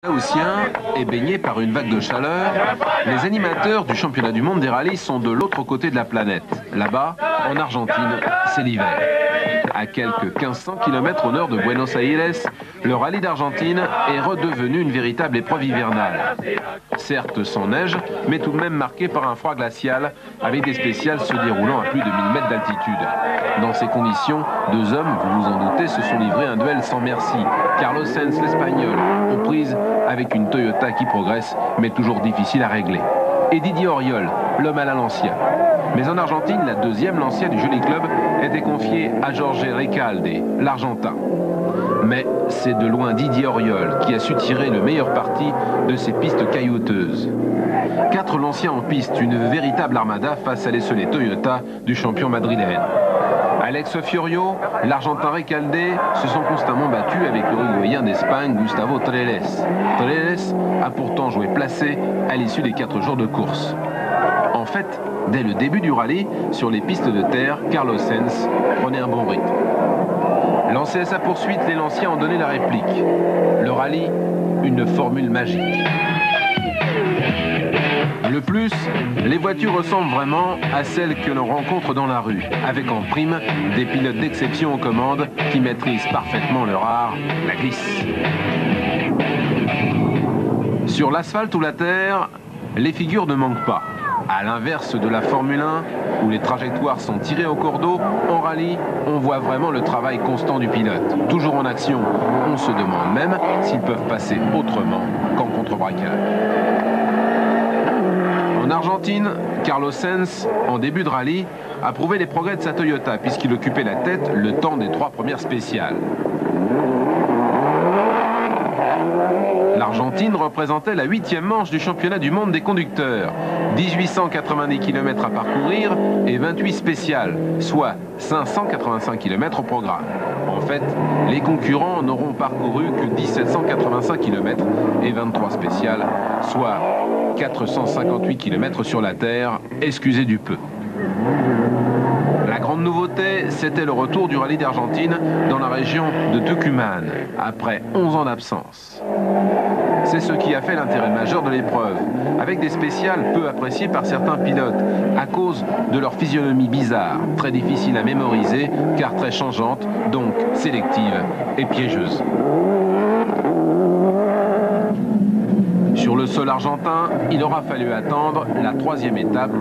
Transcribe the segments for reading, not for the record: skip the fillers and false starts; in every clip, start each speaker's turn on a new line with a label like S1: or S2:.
S1: Laotien est baigné par une vague de chaleur. Les animateurs du championnat du monde des rallyes sont de l'autre côté de la planète. Là-bas, en Argentine, c'est l'hiver. À quelques 1500 km au nord de Buenos Aires, le rallye d'Argentine est redevenu une véritable épreuve hivernale. Certes sans neige, mais tout de même marqué par un froid glacial, avec des spéciales se déroulant à plus de 1000 mètres d'altitude. Dans ces conditions, deux hommes, vous vous en doutez, se sont livrés un duel sans merci. Carlos Sainz, l'Espagnol, aux prises avec une Toyota qui progresse, mais toujours difficile à régler. Et Didier Auriol, l'homme à la Lancia. Mais en Argentine, la deuxième Lancia du joli club était confiée à Jorge Recalde, l'Argentin. Mais c'est de loin Didier Auriol qui a su tirer le meilleur parti de ces pistes caillouteuses. 4 Lancias en piste, une véritable armada face à l'esselé Toyota du champion madrilène. Alex Fiorio, l'Argentin Recalde se sont constamment battus avec l'Uruguayen d'Espagne Gustavo Treles. Treles a pourtant joué placé à l'issue des 4 jours de course. En fait, dès le début du rallye, sur les pistes de terre, Carlos Sainz prenait un bon rythme. Lancé à sa poursuite, les Lanciens ont donné la réplique. Le rallye, une formule magique. Le plus, les voitures ressemblent vraiment à celles que l'on rencontre dans la rue, avec en prime des pilotes d'exception aux commandes qui maîtrisent parfaitement leur art, la glisse. Sur l'asphalte ou la terre, les figures ne manquent pas. À l'inverse de la Formule 1, où les trajectoires sont tirées au cordeau, en rallye, on voit vraiment le travail constant du pilote. Toujours en action, on se demande même s'ils peuvent passer autrement qu'en contre-braquage. En Argentine, Carlos Sainz, en début de rallye, a prouvé les progrès de sa Toyota puisqu'il occupait la tête le temps des 3 premières spéciales. L'Argentine représentait la 8e manche du championnat du monde des conducteurs. 1890 km à parcourir et 28 spéciales, soit 585 km au programme. En fait, les concurrents n'auront parcouru que 1785 km et 23 spéciales, soit 458 km sur la terre, excusez du peu. La grande nouveauté, c'était le retour du rallye d'Argentine dans la région de Tucumán, après 11 ans d'absence. C'est ce qui a fait l'intérêt majeur de l'épreuve, avec des spéciales peu appréciées par certains pilotes, à cause de leur physionomie bizarre, très difficile à mémoriser, car très changeante, donc sélective et piégeuse. Sur le sol argentin, il aura fallu attendre la 3e étape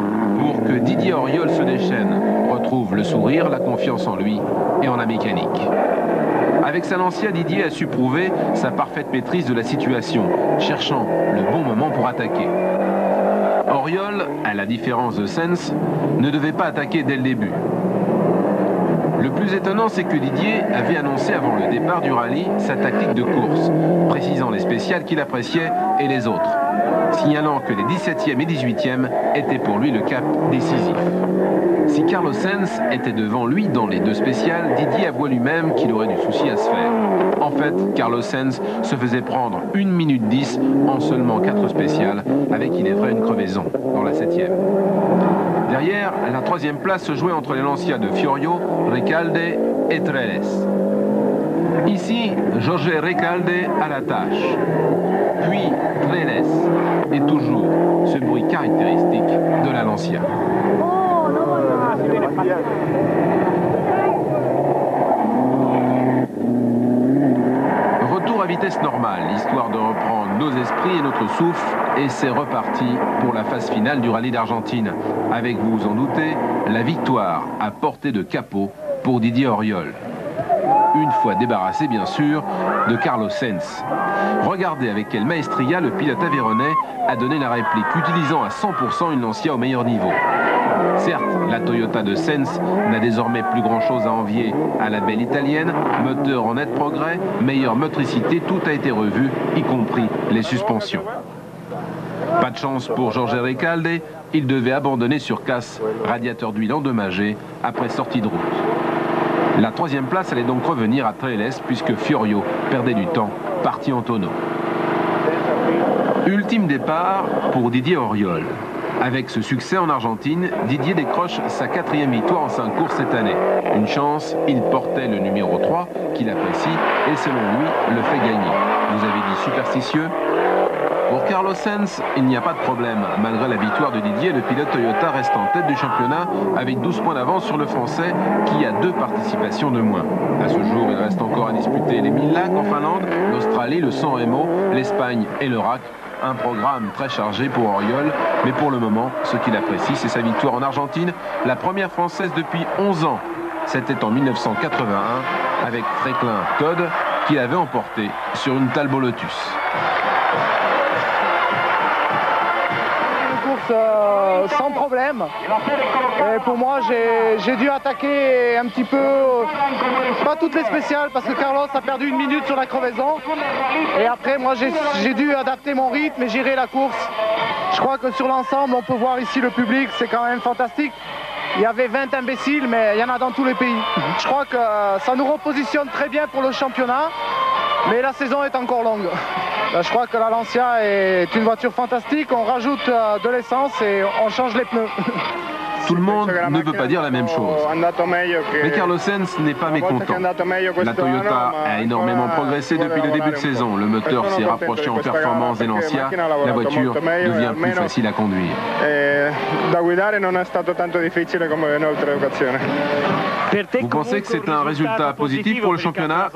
S1: pour que Didier Auriol se déchaîne, retrouve le sourire, la confiance en lui et en la mécanique. Avec sa Lancia, Didier a su prouver sa parfaite maîtrise de la situation, cherchant le bon moment pour attaquer. Auriol, à la différence de Sainz, ne devait pas attaquer dès le début. Le plus étonnant, c'est que Didier avait annoncé avant le départ du rallye sa tactique de course, précisant les spéciales qu'il appréciait et les autres, signalant que les 17e et 18e étaient pour lui le cap décisif. Si Carlos Sainz était devant lui dans les 2 spéciales, Didier avouait lui-même qu'il aurait du souci à se faire. En fait, Carlos Sainz se faisait prendre 1 minute 10 en seulement 4 spéciales, avec il est vrai une crevaison dans la 7e. Derrière, la 3e place se jouait entre les Lancia de Fiorio, Recalde et Treles. Ici, Jorge Recalde à la tâche. Puis Treles et toujours ce bruit caractéristique de la Lancia. Retour à vitesse normale, histoire de reprendre nos esprits et notre souffle, et c'est reparti pour la phase finale du rallye d'Argentine. Avec, vous vous en doutez, la victoire à portée de capot pour Didier Auriol. Une fois débarrassé, bien sûr, de Carlos Sainz. Regardez avec quelle maestria le pilote aveyronnais a donné la réplique, utilisant à 100% une Lancia au meilleur niveau. Certes, la Toyota de Sainz n'a désormais plus grand-chose à envier à la belle italienne, moteur en net progrès, meilleure motricité, tout a été revu, y compris les suspensions. Pas de chance pour Jorge Recalde, il devait abandonner sur casse, radiateur d'huile endommagé, après sortie de route. La 3e place allait donc revenir à Treles puisque Fiorio perdait du temps, parti en tonneau. Ultime départ pour Didier Auriol. Avec ce succès en Argentine, Didier décroche sa 4e victoire en 5 courses cette année. Une chance, il portait le numéro 3 qu'il apprécie et selon lui le fait gagner. Vous avez dit superstitieux? Pour Carlos Sainz, il n'y a pas de problème. Malgré la victoire de Didier, le pilote Toyota reste en tête du championnat avec 12 points d'avance sur le Français qui a 2 participations de moins. À ce jour, il reste encore à disputer les 1000 lacs en Finlande, l'Australie, le San Remo, l'Espagne et le RAC. Un programme très chargé pour Auriol, mais pour le moment, ce qu'il apprécie, c'est sa victoire en Argentine, la première française depuis 11 ans. C'était en 1981 avec Franklin Todd qu'il avait emporté sur une Talbot Lotus.
S2: Sans problème. Et pour moi, j'ai dû attaquer un petit peu, pas toutes les spéciales, parce que Carlos a perdu 1 minute sur la crevaison. Et après, moi, j'ai dû adapter mon rythme et gérer la course. Je crois que sur l'ensemble, on peut voir ici le public, c'est quand même fantastique. Il y avait 20 imbéciles, mais il y en a dans tous les pays. Je crois que ça nous repositionne très bien pour le championnat, mais la saison est encore longue. Je crois que la Lancia est une voiture fantastique, on rajoute de l'essence et on change les pneus.
S1: Tout le monde ne peut pas dire la même chose. Mais Carlos Sainz n'est pas mécontent. La Toyota a énormément progressé depuis le début de saison. Le moteur s'est rapproché en performance des Lancia. La voiture devient plus facile à conduire. Vous pensez que c'est un résultat positif pour le championnat?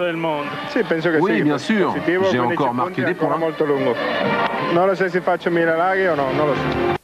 S1: Oui, bien sûr. J'ai encore marqué des points.
S3: Non lo so se faccio 1000 laghi o no, non lo so.